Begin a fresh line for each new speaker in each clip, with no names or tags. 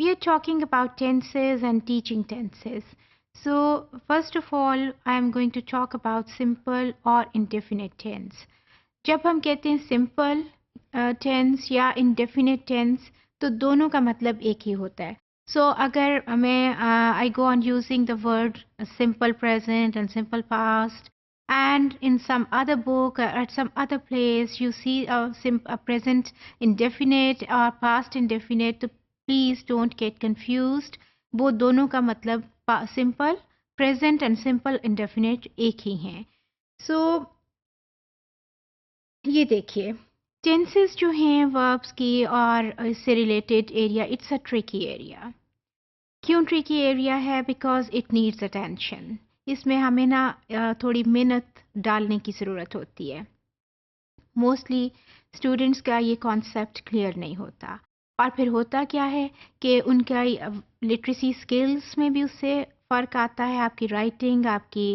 we are talking about tenses and teaching tenses. So, first of all, I am going to talk about simple or indefinite tense. जब हम कहते हैं simple tense या indefinite tense, तो दोनों का मतलब एक ही होता है. So, अगर मैं I go on using the word simple present and simple past, and in some other book or at some other place you see a present indefinite or past indefinite, तो प्लीज़ डोंट गेट कंफ्यूज्ड. वो दोनों का मतलब simple present and simple indefinite एक ही हैं. सो ये देखिए, tenses जो हैं वर्ब्स की और इससे related area, it's a tricky area. क्यों ट्रिकी एरिया है? Because it needs attention. इसमें हमें ना थोड़ी मेहनत डालने की ज़रूरत होती है. मोस्टली स्टूडेंट्स का ये कॉन्सेप्ट क्लियर नहीं होता. और फिर होता क्या है कि उनका लिटरेसी स्किल्स में भी उससे फ़र्क आता है. आपकी राइटिंग, आपकी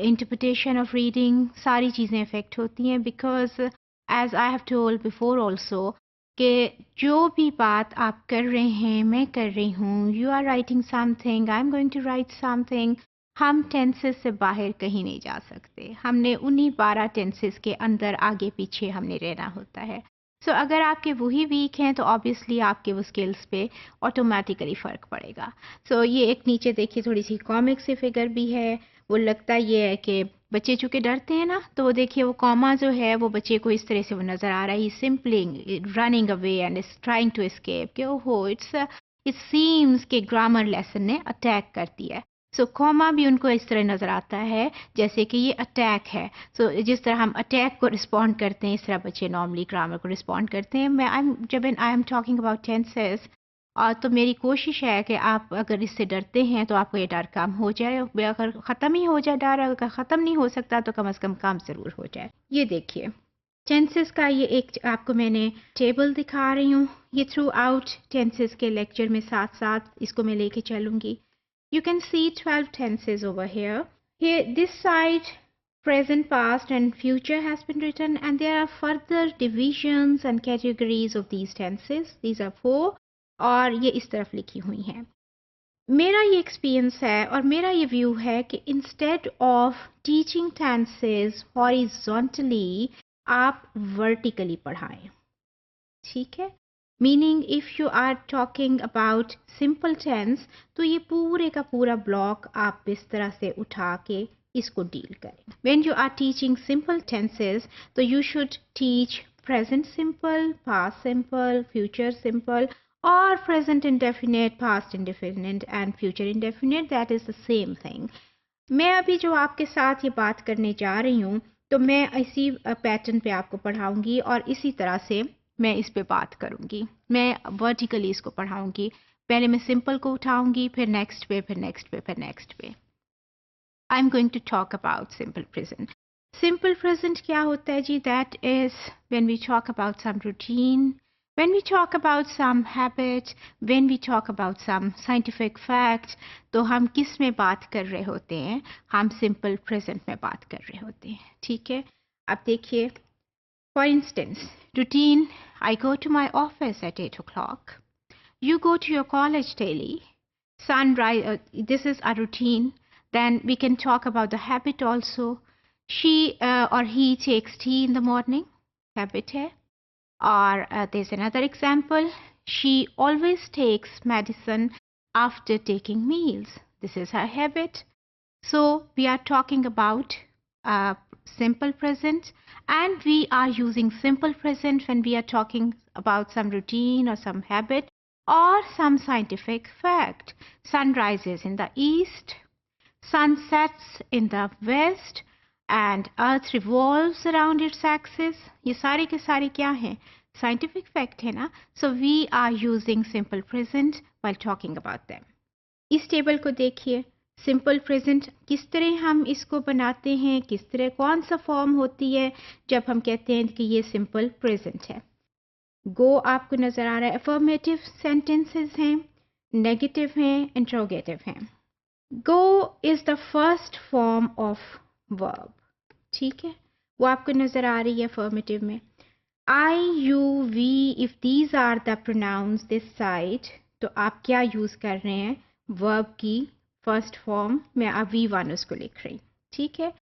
इंटरप्रिटेशन ऑफ रीडिंग, सारी चीज़ें अफेक्ट होती हैं. Because as I have told before also कि जो भी बात आप कर रहे हैं, मैं कर रही हूँ, you are writing something, I am going to write something, हम टेंसेस से बाहर कहीं नहीं जा सकते. हमने उन्हीं 12 टेंसेस के अंदर आगे पीछे हमने रहना होता है. सो अगर आपके वही वीक हैं तो ऑब्वियसली आपके वो स्किल्स पे ऑटोमेटिकली फ़र्क पड़ेगा. सो ये एक नीचे देखिए थोड़ी सी कॉमिक सी फिगर भी है. वो लगता ये है कि बच्चे चूँकि डरते हैं ना, तो वो देखिए वो कॉमा जो है वो बच्चे को इस तरह से वो नज़र आ रहा है. He simply running away and is trying to escape कि ओहो इट सीम्स के ग्रामर लेसन ने अटैक कर दिया है. सो कॉमा भी उनको इस तरह नज़र आता है जैसे कि ये अटैक है. सो जिस तरह हम अटैक को रिस्पॉन्ड करते हैं, इस तरह बच्चे नॉर्मली ग्रामर को रिस्पॉन्ड करते हैं. जब I am talking about tenses, और तो मेरी कोशिश है कि आप अगर इससे डरते हैं तो आपको ये डर कम हो जाए. अगर ख़त्म ही हो जाए डर, अगर ख़त्म नहीं हो सकता तो कम से कम ज़रूर हो जाए. ये देखिए टेंसेस का ये एक आपको मैंने टेबल दिखा रही हूँ. ये थ्रू आउट टेंसेस के लेक्चर में साथ साथ इसको मैं लेके चलूँगी. You can see 12 tenses over here. Here, this side, present, past, and future has been written, and there are further divisions and categories of these tenses. These are 4, और ये इस तरफ लिखी हुई हैं. मेरा ये एक्सपीरियंस है और मेरा ये व्यू है कि instead of teaching tenses horizontally, आप वर्टिकली पढ़ाएं. ठीक है? Meaning if you are talking about simple tense, तो ये पूरे का पूरा ब्लॉक आप इस तरह से उठा के इसको डील करें. When you are teaching simple tenses, तो you should teach present simple, past simple, future simple, और present indefinite, past indefinite and future indefinite. That is the same thing. मैं अभी जो आपके साथ ये बात करने जा रही हूँ, तो मैं इसी पैटर्न पे आपको पढ़ाऊँगी और इसी तरह से मैं इस पे बात करूँगी. मैं वर्टिकली इसको पढ़ाऊँगी. पहले मैं सिंपल को उठाऊँगी, फिर नेक्स्ट पे, फिर नेक्स्ट पे, फिर नेक्स्ट पे. I am going to talk about simple present. Simple present क्या होता है जी? That is when we talk about some routine, when we talk about some habit, when we talk about some scientific fact, तो हम किस में बात कर रहे होते हैं? हम सिंपल प्रेजेंट में बात कर रहे होते हैं. ठीक है? अब देखिए, for instance, routine, I go to my office at 8 o'clock. You go to your college daily. Sunrise, this is a routine. Then we can talk about the habit also. She or he takes tea in the morning. Habit है. Or there's another example. She always takes medicine after taking meals. This is her habit. So we are talking about simple present, and we are using simple present when we are talking about some routine or some habit or some scientific fact. Sun rises in the east, sun sets in the west, and earth revolves around its axis. ये सारे के सारे क्या हैं? Scientific fact है ना? So we are using simple present while talking about them. इस table को देखिए. सिंपल प्रेजेंट किस तरह हम इसको बनाते हैं, किस तरह कौन सा फॉर्म होती है जब हम कहते हैं कि ये सिंपल प्रेजेंट है. गो आपको नज़र आ रहा है. अफर्मेटिव सेंटेंसेस हैं, नेगेटिव हैं, इंट्रोगेटिव हैं. Go is the first form of verb. ठीक है? वो आपको नज़र आ रही है अफर्मेटिव में. I, you, we, if these are the pronouns this side, तो आप क्या यूज़ कर रहे हैं, वर्ब की फर्स्ट फॉर्म में आप V1 उसको लिख रहे हैं, ठीक है।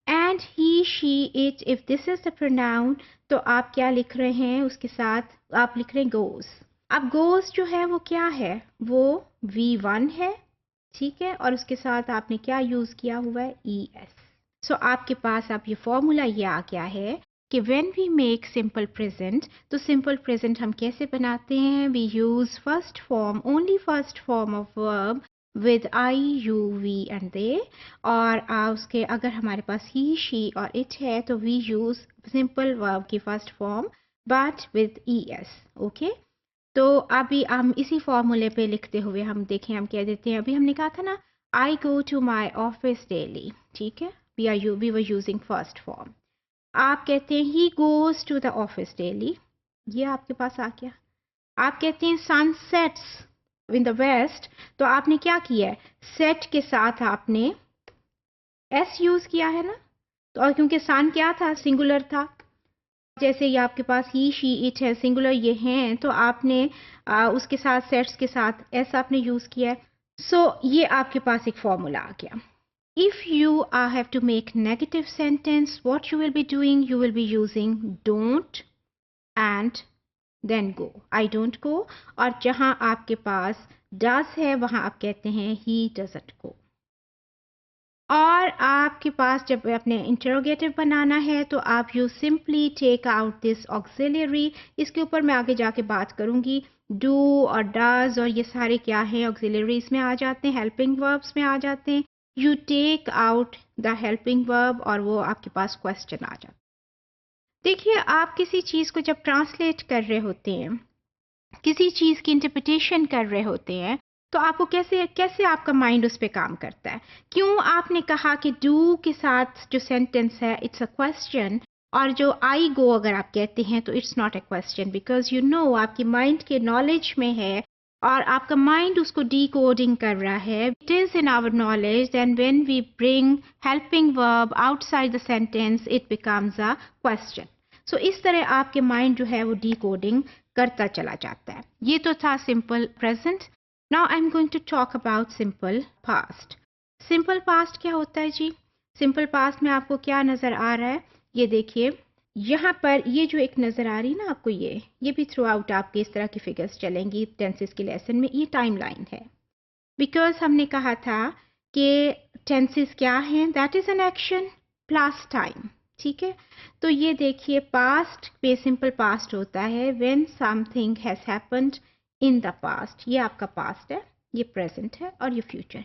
And he she it, if this is the pronoun, तो आप क्या लिख रहे हैं, उसके साथ आप लिख रहे हैं गोज। अब गोज जो है वो क्या है, वो V1 है, ठीक है, और उसके साथ आपने क्या यूज़ किया हुआ है, ES। सो आपके पास अब ये फॉर्मूला ये आ गया है कि when we make simple present, तो सिंपल प्रेजेंट हम कैसे बनाते हैं, we use first form, only first form of verb with I, you, we and they, और उसके अगर हमारे पास he, she और it है तो we use सिंपल वर्ब की first form but with ES, okay. तो अभी हम इसी फॉर्मूले पे लिखते हुए हम देखें, हम कह देते हैं, अभी हमने कहा था ना, I go to my office daily, ठीक है, we were using first form। आप कहते हैं he goes to the office daily, ये आपके पास आ गया। आप कहते हैं sun sets in the west, तो आपने क्या किया है, set के साथ आपने s यूज किया है ना, तो और क्योंकि sun क्या था, सिंगुलर था, जैसे ये आपके पास ही, शी, इट है, सिंगुलर ये हैं, तो आपने उसके साथ सेट्स के साथ एस आपने यूज़ किया है। सो ये आपके पास एक फॉर्मूला आ गया। If you have to make negative sentence, what you will be doing, you will be using don't and then go, I don't go, और जहाँ आपके पास डज है वहाँ आप कहते हैं ही डजंट गो। और आपके पास जब अपने इंटरोगेटिव बनाना है तो आप you simply take out this auxiliary, इसके ऊपर मैं आगे जाके बात करूंगी। डू और डज और ये सारे क्या हैं, ऑक्सिलरीज में आ जाते हैं, हेल्पिंग वर्ब्स में आ जाते हैं। You take out the helping verb और वो आपके पास क्वेश्चन आ जाता है। देखिए, आप किसी चीज़ को जब ट्रांसलेट कर रहे होते हैं, किसी चीज़ की इंटरप्रिटेशन कर रहे होते हैं, तो आपको कैसे कैसे आपका माइंड उस पर काम करता है। क्यों आपने कहा कि डू के साथ जो सेंटेंस है इट्स अ क्वेश्चन, और जो आई गो अगर आप कहते हैं तो it's not a question, because you know आपकी माइंड के नॉलेज में है और आपका माइंड उसको डी कोडिंग कर रहा है। It is in our knowledge, then when we bring helping verb outside the sentence it becomes a question. So इस तरह आपके माइंड जो है वो डी कोडिंग करता चला जाता है। ये तो था simple present. Now I am going to talk about simple past. Simple past क्या होता है जी? सिंपल पास्ट में आपको क्या नज़र आ रहा है, ये देखिए, यहाँ पर ये जो एक नज़र आ रही है ना आपको, ये भी थ्रू आउट आपके इस तरह की फिगर्स चलेंगी टेंसेस के लेसन में। ये टाइम लाइन है, बिकॉज हमने कहा था कि टेंसेस क्या हैं, that is an action plus time, ठीक है। तो ये देखिए, पास्ट पे सिंपल पास्ट होता है when something has happened in the past. ये आपका पास्ट है, ये प्रेजेंट है और ये फ्यूचर।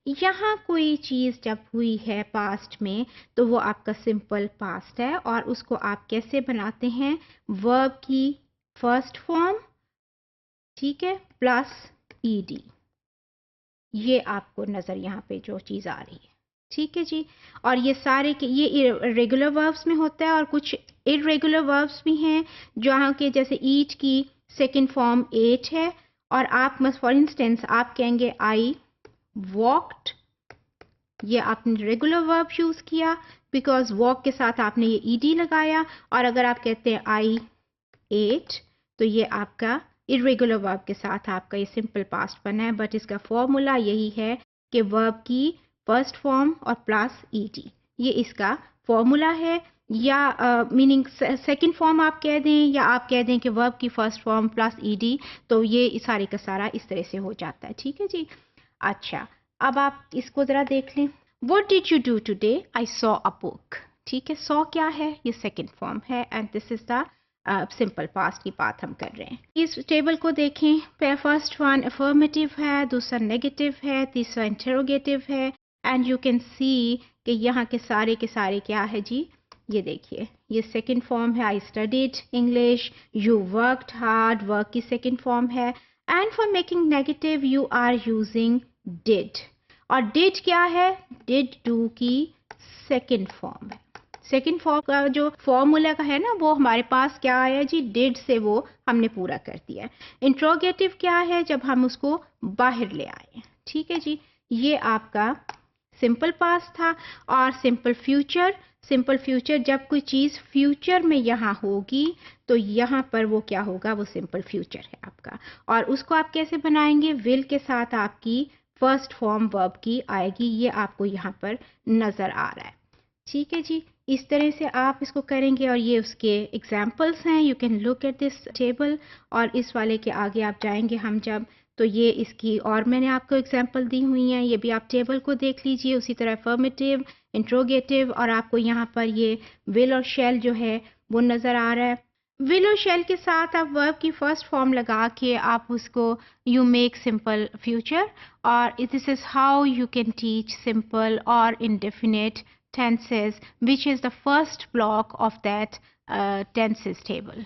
यहाँ कोई चीज़ जब हुई है पास्ट में तो वो आपका सिंपल पास्ट है, और उसको आप कैसे बनाते हैं, वर्ब की फर्स्ट फॉर्म, ठीक है, प्लस ईडी। ये आपको नज़र यहाँ पे जो चीज़ आ रही है, ठीक है जी। और ये सारे के ये रेगुलर वर्ब्स में होता है, और कुछ इरेगुलर वर्ब्स भी हैं जहाँ के, जैसे ईट की सेकंड फॉर्म एट है, और आप फॉर इंस्टेंस आप कहेंगे आई वॉकड, ये आपने रेगुलर वर्ब यूज़ किया बिकॉज वॉक के साथ आपने ये ईडी लगाया। और अगर आप कहते हैं आई एट, तो ये आपका इरेगुलर वर्ब के साथ आपका ये सिंपल पास्ट बना है, बट इसका फॉर्मूला यही है कि वर्ब की फर्स्ट फॉर्म और प्लस ईडी, ये इसका फॉर्मूला है। या मीनिंग सेकंड फॉर्म आप कह दें, या आप कह दें कि वर्ब की फर्स्ट फॉर्म प्लस ईडी, तो ये सारे का सारा इस तरह से हो जाता है, ठीक है जी। अच्छा, अब आप इसको ज़रा देख लें। What did you do today? I saw a book. ठीक है, saw क्या है, ये सेकंड फॉर्म है, and this is the simple past की बात हम कर रहे हैं। इस टेबल को देखें, फर्स्ट वन अफर्मेटिव है, दूसरा नेगेटिव है, तीसरा इंटरोगेटिव है, एंड यू कैन सी कि यहाँ के सारे क्या है जी, ये देखिए, ये सेकंड फॉर्म है, I studied English, you worked hard, work की सेकंड फॉर्म है, and for making negative you are using did, और डिड क्या है, डिड डू की सेकंड फॉर्म है। सेकंड फॉर्म का जो फॉर्मूला का है ना, वो हमारे पास क्या आया जी, डिड से वो हमने पूरा कर दिया। इंट्रोगेटिव क्या है, जब हम उसको बाहर ले आए, ठीक है जी। ये आपका सिंपल पास्ट था। और सिंपल फ्यूचर जब कोई चीज़ फ्यूचर में यहाँ होगी तो यहाँ पर वो क्या होगा, वो सिंपल फ्यूचर है आपका। और उसको आप कैसे बनाएंगे, विल के साथ आपकी फर्स्ट फॉर्म वर्ब की आएगी, ये आपको यहाँ पर नज़र आ रहा है। ठीक है जी, इस तरह से आप इसको करेंगे और ये उसके एग्जाम्पल्स हैं। You can look at this table. और इस वाले के आगे आप जाएंगे हम जब, तो ये इसकी और मैंने आपको एग्जाम्पल दी हुई हैं, ये भी आप टेबल को देख लीजिए। उसी तरह अफर्मेटिव, इंट्रोगेटिव, और आपको यहाँ पर ये विल और शैल जो है वो नज़र आ रहा है। विल और शैल के साथ आप वर्ब की फर्स्ट फॉर्म लगा के आप उसको यू मेक सिंपल फ्यूचर। और this is how you can teach simple और indefinite tenses, which is the first block of that tenses table.